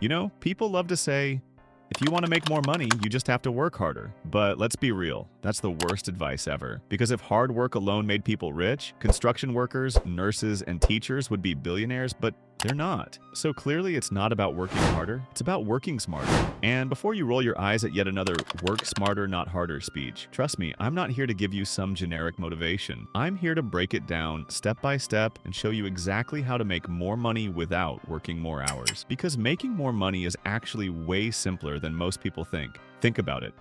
You know, people love to say, if you want to make more money, you just have to work harder. But let's be real, that's the worst advice ever. Because if hard work alone made people rich, construction workers, nurses, and teachers would be billionaires, but they're not. So clearly it's not about working harder, it's about working smarter. And before you roll your eyes at yet another work smarter, not harder speech, trust me, I'm not here to give you some generic motivation. I'm here to break it down step by step and show you exactly how to make more money without working more hours. Because making more money is actually way simpler than most people think. Think about it.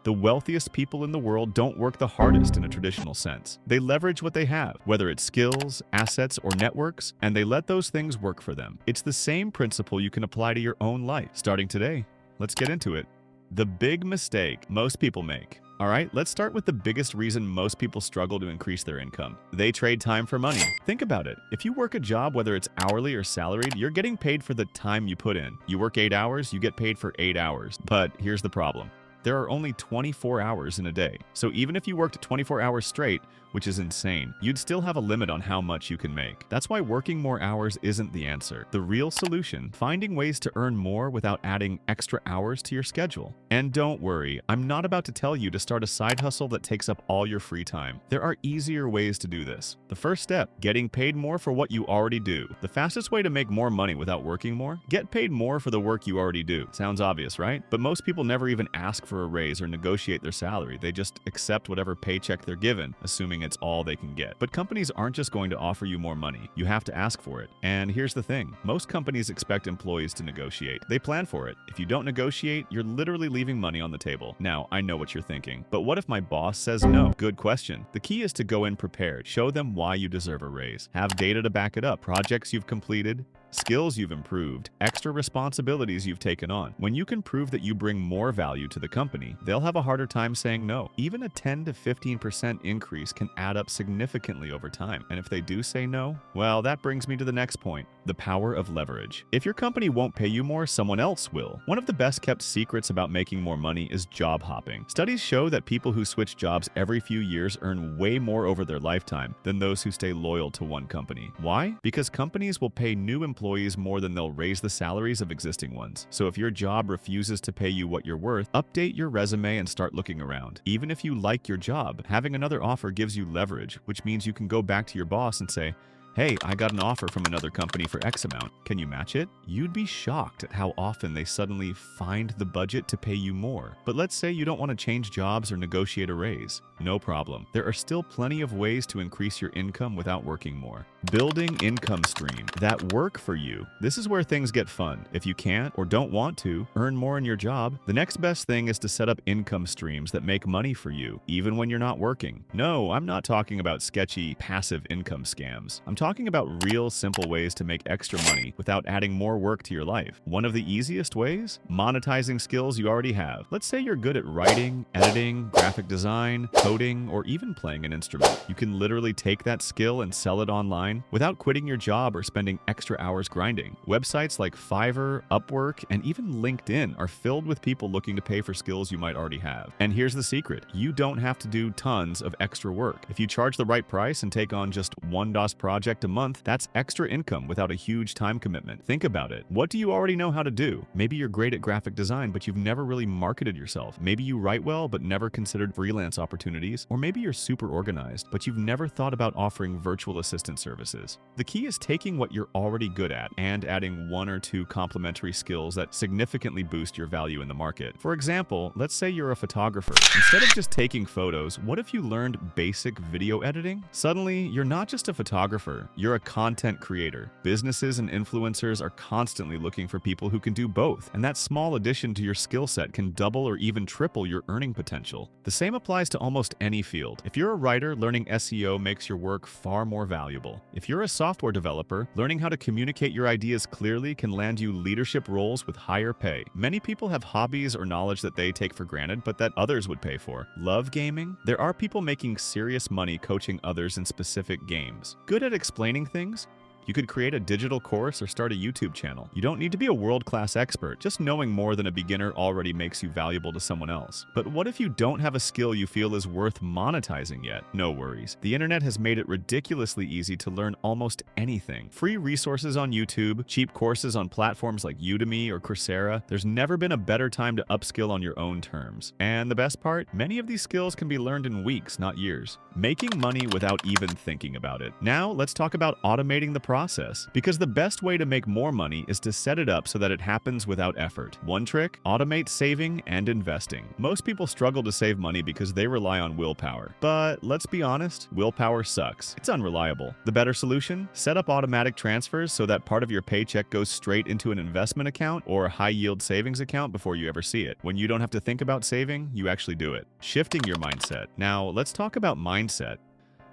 The wealthiest people in the world don't work the hardest in a traditional sense. They leverage what they have, whether it's skills, assets, or networks, and they let those things work for them. It's the same principle you can apply to your own life. Starting today, let's get into it. The big mistake most people make. All right, let's start with the biggest reason most people struggle to increase their income. They trade time for money. Think about it. If you work a job, whether it's hourly or salaried, you're getting paid for the time you put in. You work 8 hours, you get paid for 8 hours. But here's the problem. There are only 24 hours in a day. So even if you worked 24 hours straight, which is insane, you'd still have a limit on how much you can make. That's why working more hours isn't the answer. The real solution, finding ways to earn more without adding extra hours to your schedule. And don't worry, I'm not about to tell you to start a side hustle that takes up all your free time. There are easier ways to do this. The first step, getting paid more for what you already do. The fastest way to make more money without working more? Get paid more for the work you already do. Sounds obvious, right? But most people never even ask for a raise or negotiate their salary. They just accept whatever paycheck they're given, assuming it's all they can get. But companies aren't just going to offer you more money. You have to ask for it. And here's the thing. Most companies expect employees to negotiate. They plan for it. If you don't negotiate, you're literally leaving money on the table. Now, I know what you're thinking. But what if my boss says no? Good question. The key is to go in prepared. Show them why you deserve a raise. Have data to back it up. Projects you've completed, skills you've improved, extra responsibilities you've taken on. When you can prove that you bring more value to the company, they'll have a harder time saying no. Even a 10 to 15% increase can add up significantly over time. And if they do say no, well, that brings me to the next point, the power of leverage. If your company won't pay you more, someone else will. One of the best kept secrets about making more money is job hopping. Studies show that people who switch jobs every few years earn way more over their lifetime than those who stay loyal to one company. Why? Because companies will pay new employees more than they'll raise the salaries of existing ones. So if your job refuses to pay you what you're worth, update your resume and start looking around. Even if you like your job, having another offer gives you leverage, which means you can go back to your boss and say, hey, I got an offer from another company for X amount. Can you match it? You'd be shocked at how often they suddenly find the budget to pay you more. But let's say you don't want to change jobs or negotiate a raise. No problem. There are still plenty of ways to increase your income without working more. Building income streams that work for you. This is where things get fun. If you can't or don't want to earn more in your job, the next best thing is to set up income streams that make money for you, even when you're not working. No, I'm not talking about sketchy, passive income scams. I'm talking about real, simple ways to make extra money without adding more work to your life. One of the easiest ways? Monetizing skills you already have. Let's say you're good at writing, editing, graphic design, coding, or even playing an instrument. You can literally take that skill and sell it online without quitting your job or spending extra hours grinding. Websites like Fiverr, Upwork, and even LinkedIn are filled with people looking to pay for skills you might already have. And here's the secret. You don't have to do tons of extra work. If you charge the right price and take on just one DOS project a month, that's extra income without a huge time commitment. Think about it. What do you already know how to do? Maybe you're great at graphic design, but you've never really marketed yourself. Maybe you write well, but never considered freelance opportunities. Or maybe you're super organized, but you've never thought about offering virtual assistant services. The key is taking what you're already good at and adding one or two complementary skills that significantly boost your value in the market. For example, let's say you're a photographer. Instead of just taking photos, what if you learned basic video editing? Suddenly, you're not just a photographer, you're a content creator. Businesses and influencers are constantly looking for people who can do both, and that small addition to your skill set can double or even triple your earning potential. The same applies to almost any field. If you're a writer, learning SEO makes your work far more valuable. If you're a software developer, learning how to communicate your ideas clearly can land you leadership roles with higher pay. Many people have hobbies or knowledge that they take for granted, but that others would pay for. Love gaming? There are people making serious money coaching others in specific games. Good at explaining things? You could create a digital course or start a YouTube channel. You don't need to be a world-class expert. Just knowing more than a beginner already makes you valuable to someone else. But what if you don't have a skill you feel is worth monetizing yet? No worries. The internet has made it ridiculously easy to learn almost anything. Free resources on YouTube, cheap courses on platforms like Udemy or Coursera. There's never been a better time to upskill on your own terms. And the best part, many of these skills can be learned in weeks, not years. Making money without even thinking about it. Now, let's talk about automating the process. Because the best way to make more money is to set it up so that it happens without effort. One trick, automate saving and investing. Most people struggle to save money because they rely on willpower. But let's be honest, willpower sucks. It's unreliable. The better solution? Set up automatic transfers so that part of your paycheck goes straight into an investment account or a high-yield savings account before you ever see it. When you don't have to think about saving, you actually do it. Shifting your mindset. Now, let's talk about mindset.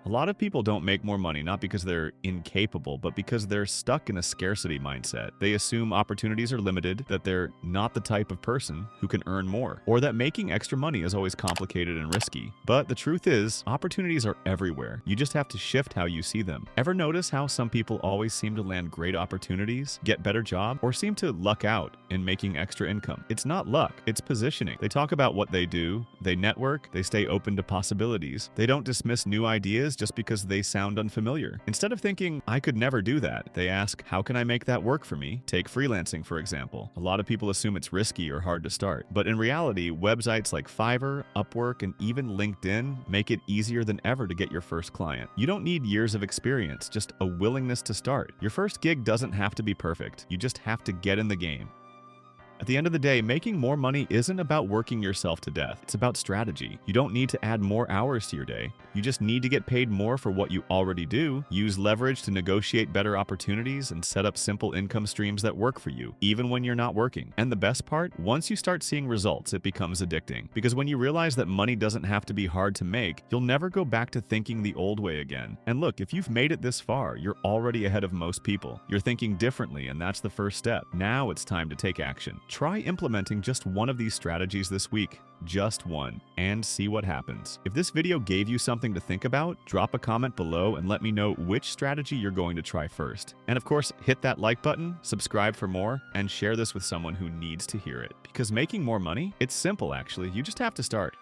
A lot of people don't make more money not because they're incapable, but because they're stuck in a scarcity mindset. They assume opportunities are limited, that they're not the type of person who can earn more, or that making extra money is always complicated and risky. But the truth is, opportunities are everywhere. You just have to shift how you see them. Ever notice how some people always seem to land great opportunities, get better job, or seem to luck out in making extra income? It's not luck, it's positioning. They talk about what they do, they network, they stay open to possibilities. They don't dismiss new ideas just because they sound unfamiliar. Instead of thinking, I could never do that, they ask, how can I make that work for me? Take freelancing, for example. A lot of people assume it's risky or hard to start. But in reality, websites like Fiverr, Upwork, and even LinkedIn make it easier than ever to get your first client. You don't need years of experience, just a willingness to start. Your first gig doesn't have to be perfect. You just have to get in the game. At the end of the day, making more money isn't about working yourself to death. It's about strategy. You don't need to add more hours to your day. You just need to get paid more for what you already do, use leverage to negotiate better opportunities, and set up simple income streams that work for you, even when you're not working. And the best part, once you start seeing results, it becomes addicting. Because when you realize that money doesn't have to be hard to make, you'll never go back to thinking the old way again. And look, if you've made it this far, you're already ahead of most people. You're thinking differently, and that's the first step. Now it's time to take action. Try implementing just one of these strategies this week, just one, and see what happens. If this video gave you something to think about, drop a comment below and let me know which strategy you're going to try first. And of course, hit that like button, subscribe for more, and share this with someone who needs to hear it. Because making more money, it's simple actually, you just have to start.